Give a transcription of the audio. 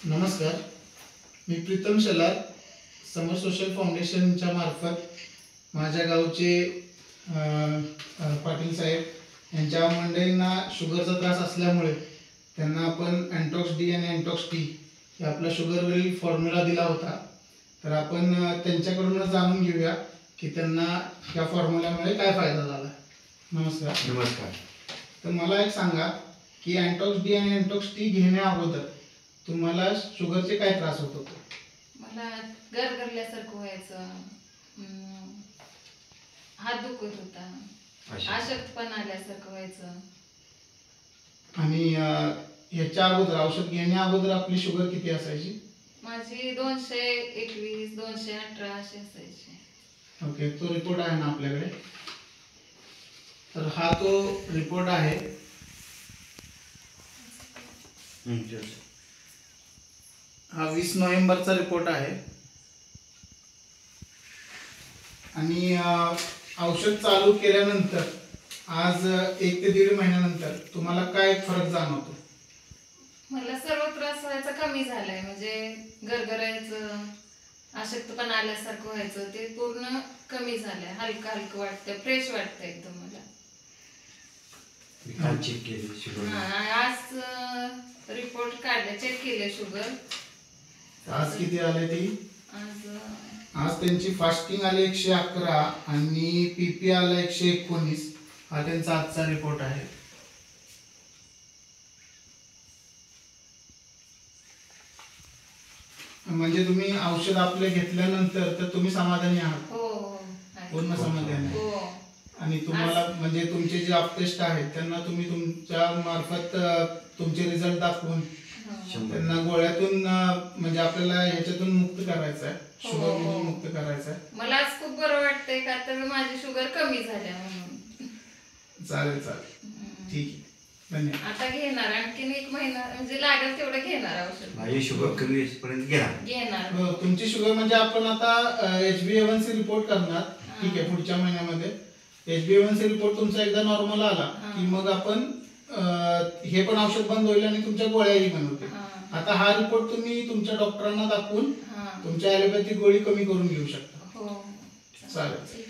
नमस्कार, मी प्रीतम शेलार समर सोशल फाउंडेशनच्या मार्फत माझ्या गावचे पाटील साहेब यांच्या मंडळींना शुगरचा त्रास असल्यामुळे त्यांना आपण अँटॉक्स डी आणि अँटॉक्स टी हे आपला शुगरवरील फॉर्म्युला दिला होता. तर आपण त्यांच्याकडूनच जाणून घेऊया की त्यांना या फॉर्म्युल्यामुळे काय फायदा झाला. नमस्कार. तर मला एक सांगा की अँटॉक्स डी आणि अँटॉक्स टी घेण्या अगोदर तुम्हाला शुगरचे काय त्रास होत होते? मला गरगरल्यासारखं व्हायचं, हात दुखत होता, अशक्तपणा आल्यासारखं व्हायचं. आणि ह्याच्या अगोदर औषध घेण्या अगोदर आपली शुगर किती असायची? माझी 221 218 अशी असायची. ओके, तो रिपोर्ट आहे ना आपल्याकडे? तर हा तो रिपोर्ट आहे. हा 20 नोव्हेंबरचा रिपोर्ट आहे. आणि औषध चालू केल्यानंतर आज 1 ते 1.5 महिन्यानंतर तुम्हाला काय फरक जाणवतो? मला सर्व त्रास व्हायचा कमी झालाय. म्हणजे गरगरायचं, अशक्तपणा आल्यासारखं व्हायचं ते पूर्ण कमी झालंय. हलकं हलकं वाटतंय, फ्रेश वाटतंय एकदम मला. आज रिपोर्ट काढले, चेक केले शुगर. आज किती आले ती? आज त्यांची फास्टिंग आले 111 आणि पीपी आला 119. हा त्यांचा आजचा रिपोर्ट आहे. म्हणजे तुम्ही औषध आपले घेतल्यानंतर तर तुम्ही समाधानी आहात? हो, पूर्ण समाधानी. हो. आणि तुम्हाला म्हणजे तुमचे जे अपटेस्ट आहेत त्यांना तुम्ही तुमच्या मार्फत तुमचे रिझल्ट दाखवून त्यांना गोळ्यातून म्हणजे आपल्याला ह्याच्यातून मुक्त करायचं आहे, शुगर मधून मुक्त करायचं आहे. मला आज खूप बरं वाटतंय का तर माझी शुगर कमी झाल्या म्हणून. चालेल, ठीक आहे, धन्यवाद. आता घेणार आणखीन 1 महिना, म्हणजे लागेल तेवढं घेणार औषध. माझी शुगर कमी होईपर्यंत घेणार. तुमची शुगर म्हणजे आपण आता HbA1c रिपोर्ट करणार. ठीक आहे, पुढच्या महिन्यामध्ये HbA1c रिपोर्ट तुमचा एकदा नॉर्मल आला की मग आपण हे पण औषध बंद होईल आणि तुमच्या गोळ्याही बंद होतील. आता हा रिपोर्ट तुम्ही तुमच्या डॉक्टरांना दाखवून तुमच्या ॲलोपॅथिक गोळी कमी करून घेऊ शकता. हो, चालेल.